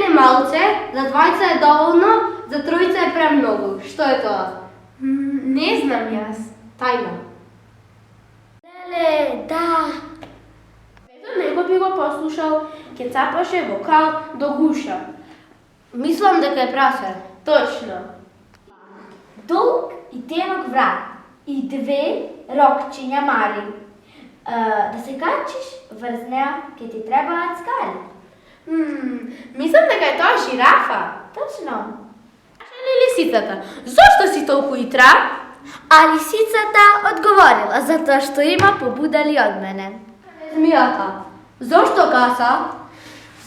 е малце, за двајца е доволно, за тројца е премногу. Што е тоа? Не знам јас. Тајна. Леле, да. Ето некој би го послушал, ке цапаше вокал до гуша. Мислам дека е прасе. Точно. Долг и тенок врат и две рокчиња мари. Да се качиш врз неа, ке ти требаат скали. Мислам дека е тоа жирафа. Точно. Каже ли лисицата, зошто си толку итра? А лисицата одговорила, затоа што има побудали од мене. Змијата, зошто каса?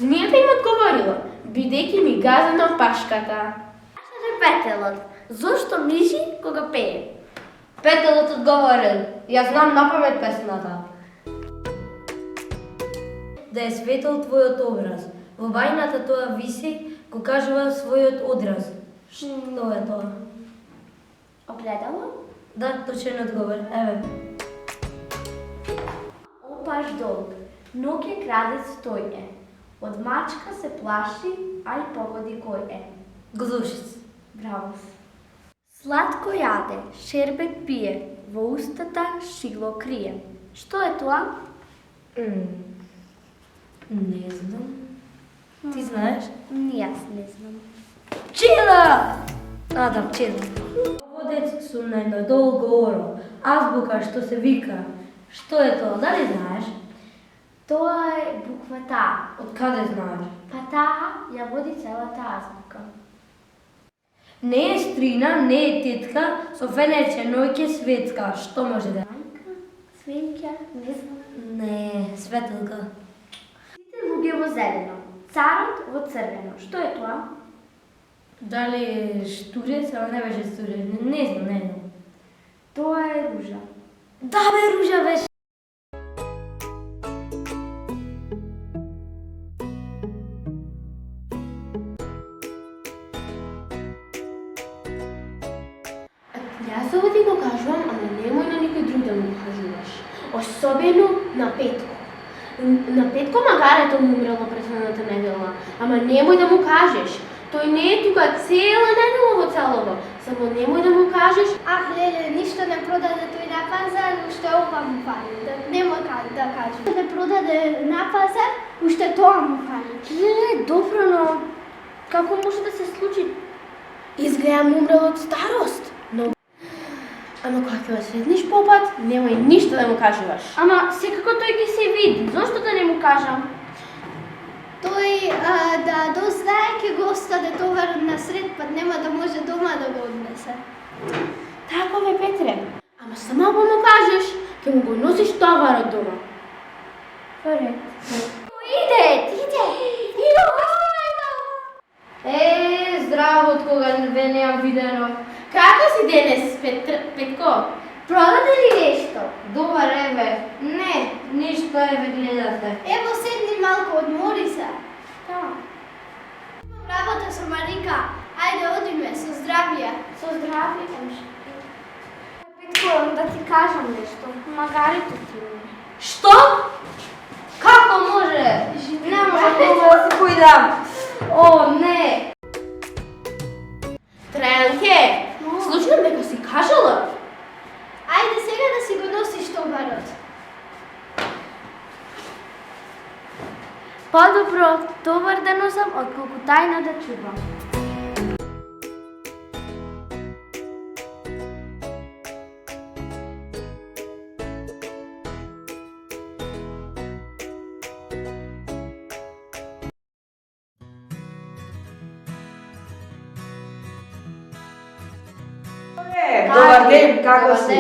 Змијата им одговорила, бидејќи ми газа на пашката. Каже петелот, зошто мижи кога пее? Петелот одговорил, јас знам напамет песната. Да е светол твојот образ, во бајната тоа виси, го кажува својот одраз. Што е тоа? Огледало? Да, точен одговор, еве. Опаш долг, ноќе крадец тој е. Од мачка се плаши, ај погоди кој е. Глушиц. Браво. Сладко јаде, шербет пие, во устата шило крие. Што е тоа? Не знам. Ти знаеш? Јас не знам. Пчела! Да, пчела. Водец сум на едно долго оро, азбука што се вика. Што е тоа, дали знаеш? Тоа е буква Та. Од каде знаеш? Па таа ја води целата азбука. Не е стрина, не е тетка, со фенерче ноќе светска. Што може да е? Мајка, свинќа, не знам. Не, светелка. Сите луѓе во зелено, царот во црвено. Што е тоа? Дали е штурец, ама не беше штурец. Не знам, не знам. Тоа е ружа. Да бе, ружа беше. Јас ова ти го кажувам, ама немој на никој друг да му кажуваш. Особено на Петко. На Петко магарето му умрело претходната недела, ама немој да му кажеш. Тој не е тука цела недела во целово. Само немој да му кажеш. Ах, леле, ништо не продаде тој на пазар, уште ова му фали. Немој да кажеш. Не продаде на пазар, уште тоа му фали. Леле, добро, но како може да се случи? Изгледа му умрел од старост. Но ама кога ќе го сретнеш попат, немој ништо да му кажуваш. Ама секако тој ги се види, зошто да не му кажам? Тој да дознае ќе го остаде товарот на сред пат, нема да може дома да го однесе. Така бе, Петре. Ама само ако му кажеш, ќе му го носиш товарот дома. Поред. Иде! Здраво, од кога ве неам видено. Како си денес, Петко? Продаде ли нешто? Добар, еве. Не, ништо, еве, гледате. Ево седни малку, одмори се. Да. Имам работа со Марика. Ајде, одиме, со здравје. Со здравје. Петко, да ти кажам нешто. Магарито ти ми. Што? Како може? Не може да се појдам. О, не. Трајанке, случувам дека си кажала? Ајде сега да си го носиш товарот. Подобро товар да носам, отколку тајна да чувам. Добар ден, како си?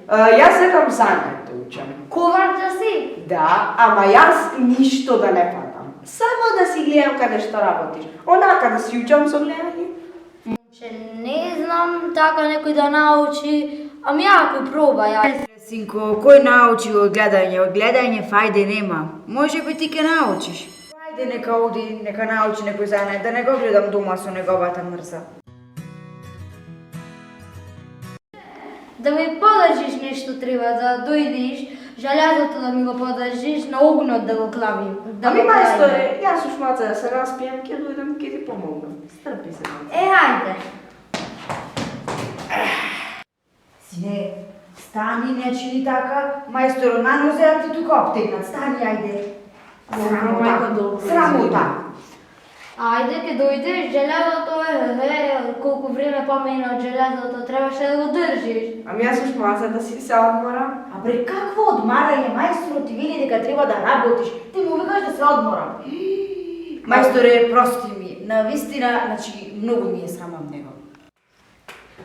Јас сакам занет да учам. Ковар да си? Да, ама јас ништо да не фатам. Само да си гледам каде што работиш. Онака да си учам со гледање. Че не знам така некој да научи, ами ако проба ја. Синко, кој научи од гледање? Од гледање фајде нема. Може би ти ке научиш. Ајде нека оди, нека научи некој занет, да не го гледам дома со неговата мрза. Да ми подржиш нешто треба да дојдеш, железото да ми го подржиш на огнот да го клавим. Да Ами го мајсторе, јас уш маца да се распијам, ќе дојдам, ќе ти помогнам. Стрпи се, маца. хајде. Сине, стани, не чини така. Мајсторо, на нозе да ти тука обтегнат. Стани, ајде. Срамота. Срамота. Ајде, ке дојдеш, железото колку време помина од железото, требаше да го држиш. Ами јас уш маца да си се одморам. А бре, какво одмарање? Мајсторо ти вели дека треба да работиш. Ти му викаш да се одморам. Мајсторе, прости ми. Навистина, значи, многу ми е срамам него.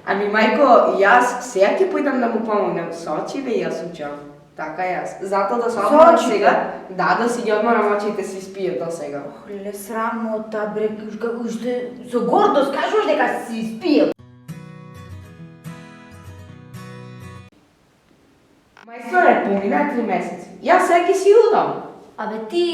Ами мајко, јас сега ќе појдам да му помогнам. Со очиве јас учам. Така јас. Зато да се Со одморам очите? сега. Да си ги одморам очите, си спијат до сега. Ле, срамота, бре, како уште со гордост кажуваш дека си спиел. Мајсторе, помина 3 месеци. Јас сега ќе си удам. Абе ти,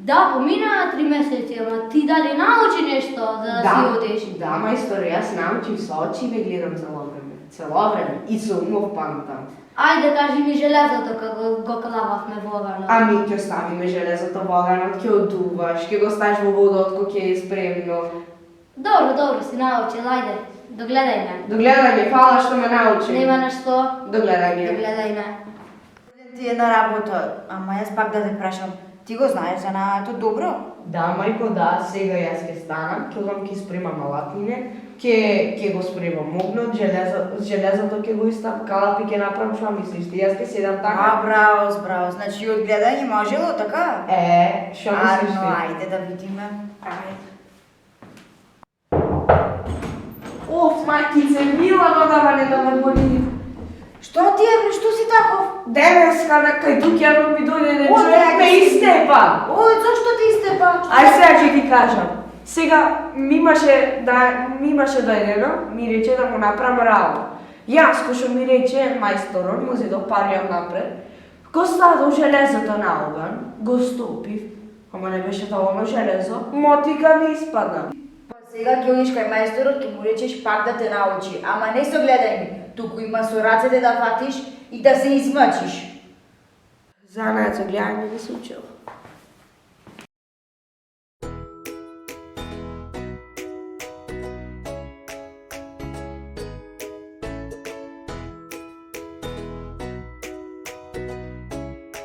да, помина 3 месеци, ама ти дали научи нешто за да си одеш? Да, мајсторе, јас научив со очиве гледам цело време. Цело време. И со умов памтам. Ајде, кажи ми железото како го клававме во оганот. Ами ќе оставиме железото во оганот, ќе одуваш, ќе го ставиш во водот кога ќе е спремно. Добро, си научил, ајде, догледај ме. Догледај ме, фала што ме научи. Нема на што, Догледај ме. догледај ме. Ти е на работа, ама јас пак да те прашам. Ти го знаеш занаето добро? Да, мајко, да, сега јас ќе станам, ќе одам ќе спремам алатине, ќе го спремам огнот, железото ќе го истам, калапи ќе направам, што мислиш ти? Јас ќе седам така. Браво. Значи од гледање можело, така? Што мислиш Арно, ти? ајде да видиме. Оф, мајкице, мила додаване да ме боли. Што ти е, бре, што си таков? Денеска на кајдуќанот ми дојде еден О, човек ме чекай. истепа. Ој, зашто ти истепа? Ај сега ќе ти кажам. Сега ми имаше дојдено, ми рече да му направам работа. Јас кој што ми рече мајсторот, му зедов паријам напред, го ставам железото на оган, го стопив, ама не беше доволно железо, мотика ми испадна. Па сега ќе одиш кај мајсторот, ќе му речеш пак да те научи, ама не со гледање, туку има со рацете да фатиш и да се измачиш. Занајат со гледање не се учел.